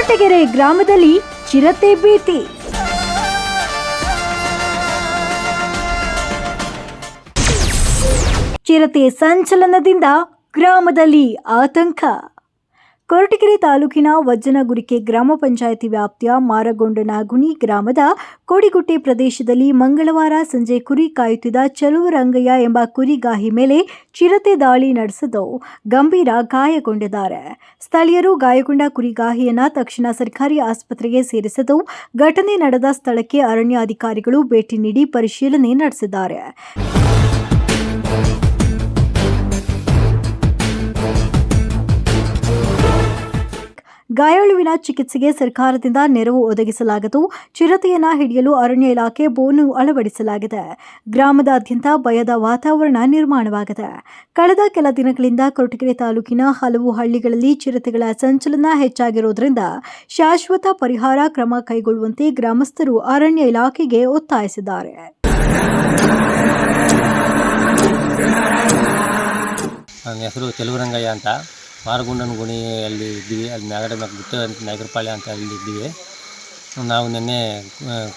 ಕೊರಟಗೆರೆ ಗ್ರಾಮದಲ್ಲಿ ಚಿರತೆ ಭೀತಿ. ಚಿರತೆ ಸಂಚಲನದಿಂದ ಗ್ರಾಮದಲ್ಲಿ ಆತಂಕ. ಕೊರಟಗೆರೆ ತಾಲೂಕಿನ ವಜ್ಜನಗುರಿಕೆ ಗ್ರಾಮ ಪಂಚಾಯಿತಿ ವ್ಯಾಪ್ತಿಯ ಮಾರಗೊಂಡನಗುಣಿ ಗ್ರಾಮದ ಕೋಡಿಗುಟ್ಟೆ ಪ್ರದೇಶದಲ್ಲಿ ಮಂಗಳವಾರ ಸಂಜೆ ಕುರಿ ಕಾಯುತ್ತಿದ್ದ ಚಲುವರಂಗಯ್ಯ ಎಂಬ ಕುರಿಗಾಹಿ ಮೇಲೆ ಚಿರತೆ ದಾಳಿ ನಡೆಸಿದ್ದು ಗಂಭೀರ ಗಾಯಗೊಂಡಿದ್ದಾರೆ. ಸ್ಥಳೀಯರು ಗಾಯಗೊಂಡ ಕುರಿಗಾಹಿಯನ್ನ ತಕ್ಷಣ ಸರ್ಕಾರಿ ಆಸ್ಪತ್ರೆಗೆ ಸೇರಿಸಿದ್ದು ಘಟನೆ ನಡೆದ ಸ್ಥಳಕ್ಕೆ ಅರಣ್ಯ ಅಧಿಕಾರಿಗಳು ಭೇಟಿ ನೀಡಿ ಪರಿಶೀಲನೆ ನಡೆಸಿದ್ದಾರೆ. ಗಾಯಾಳುವಿನ ಚಿಕಿತ್ಸೆಗೆ ಸರ್ಕಾರದಿಂದ ನೆರವು ಒದಗಿಸಲಾಗಿದ್ದು ಚಿರತೆಯನ್ನ ಹಿಡಿಯಲು ಅರಣ್ಯ ಇಲಾಖೆ ಬೋನು ಅಳವಡಿಸಲಾಗಿದೆ. ಗ್ರಾಮದಾದ್ಯಂತ ಭಯದ ವಾತಾವರಣ ನಿರ್ಮಾಣವಾಗಿದೆ. ಕಳೆದ ಕೆಲ ದಿನಗಳಿಂದ ಕೊರಟಗೆರೆ ತಾಲೂಕಿನ ಹಲವು ಹಳ್ಳಿಗಳಲ್ಲಿ ಚಿರತೆಗಳ ಸಂಚಲನ ಹೆಚ್ಚಾಗಿರುವುದರಿಂದ ಶಾಶ್ವತ ಪರಿಹಾರ ಕ್ರಮ ಕೈಗೊಳ್ಳುವಂತೆ ಗ್ರಾಮಸ್ಥರು ಅರಣ್ಯ ಇಲಾಖೆಗೆ ಒತ್ತಾಯಿಸಿದ್ದಾರೆ. ನನ್ನ ಹೆಸರು ಚಲುವರಂಗಯ್ಯ ಅಂತ. ಮಾರಗೊಂಡನಗುಣಿಯಲ್ಲಿ ಇದ್ದೀವಿ. ಅಲ್ಲಿ ಮ್ಯಾಗಡೆ ಬಿಟ್ಟು ನಾಗರಪಾಳ್ಯ ಅಂತ ಅಲ್ಲಿ ಇದ್ದೀವಿ. ನಾವು ನಿನ್ನೆ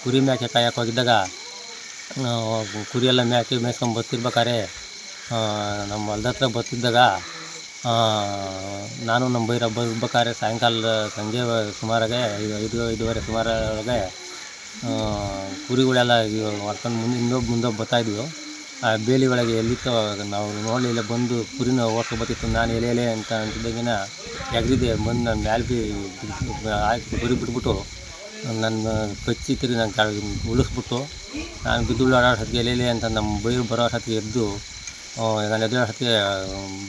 ಕುರಿ ಮೇಕೆ ಕಾಯಕ್ಕೆ ಹೋಗಿದ್ದಾಗ ಕುರಿಯೆಲ್ಲ ಮೇಯ್ಸ್ಕೊಂಡು ಬರ್ತಿರ್ಬೇಕಾದ್ರೆ ನಮ್ಮ ಹೊಲ್ದ ಹತ್ರ ಬರ್ತಿದ್ದಾಗ ನಾನು ನಮ್ಮ ಬೈರ ಬರ್ಬೇಕಾದ್ರೆ ಸಾಯಂಕಾಲ ಸಂಜೆ ಸುಮಾರಾಗೆ 5-5:30 ಸುಮಾರೊಳಗೆ ಕುರಿಗಳೆಲ್ಲ ಹೊರ್ಕೊಂಡು ಮುಂದೆ ಬರ್ತಾಯಿದ್ವು. ಆ ಬೇಲಿ ಒಳಗೆ ಎಲ್ಲಿತ್ತೋ ನಾವು ನೋಡಲಿಲ್ಲ. ಬಂದು ಕುರಿನ ಓಡ್ಸ್ಕೊಬತ್ತಿತ್ತು. ನಾನು ಎಲೆ ಅಂತ ಅಂತಿದ್ದಾಗಿನ ಎಗ್ರಿದೆ ಬಂದು ನನ್ನ ಮ್ಯಾಲೆ ಹಾಕಿ ಕುರಿ ಬಿಟ್ಬಿಟ್ಟು ನನ್ನ ಕಚ್ಚಿತ್ರಿ ನಾನು ಕೆಳಗೆ ಉಳಿಸ್ಬಿಟ್ಟು ನಾನು ಬಿದ್ದು ಆಡೋಷ್ಟೊತ್ತಿಗೆ ಎಲೆ ಅಂತ ನಮ್ಮ ಬೈರು ಬರೋ ಅಷ್ಟೊತ್ತಿಗೆ ಎದ್ದು ನಾನು ಎದುರು ಅಷ್ಟೊತ್ತಿಗೆ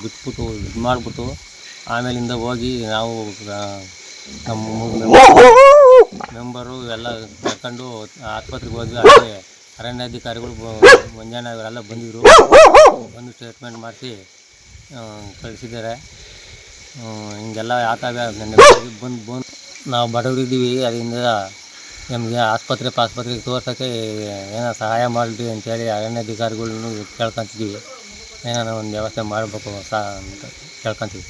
ಬಿಟ್ಬಿಟ್ಟು ಇದು ಮಾಡಿಬಿಟ್ಟು ಆಮೇಲಿಂದ ಹೋಗಿ ನಾವು ನಮ್ಮ ಮೆಂಬರು ಎಲ್ಲ ಕರ್ಕೊಂಡು ಆಸ್ಪತ್ರೆಗೆ ಹೋದ್ವಿ. ಅಲ್ಲೇ ಅರಣ್ಯಾಧಿಕಾರಿಗಳು ಮುಂಜಾನೆ ಅವರೆಲ್ಲ ಬಂದಿದ್ದರು. ಬಂದು ಟ್ರೀಟ್ಮೆಂಟ್ ಮಾಡಿಸಿ ಕಳಿಸಿದ್ದಾರೆ. ಹಿಂಗೆಲ್ಲ ಆತಾಗ ಬಂದು ನಾವು ಬಡವರಿದ್ದೀವಿ. ಅದರಿಂದ ನಮಗೆ ಆಸ್ಪತ್ರೆಗೆ ತೋರ್ಸೋಕ್ಕೆ ಏನೋ ಸಹಾಯ ಮಾಡಿರಿ ಅಂತೇಳಿ ಅರಣ್ಯಾಧಿಕಾರಿಗಳನ್ನೂ ಕೇಳ್ಕೊತಿದ್ದೀವಿ. ಏನೋ ಒಂದು ವ್ಯವಸ್ಥೆ ಮಾಡಬೇಕು ಅಂತ ಕೇಳ್ಕೊತೀವಿ.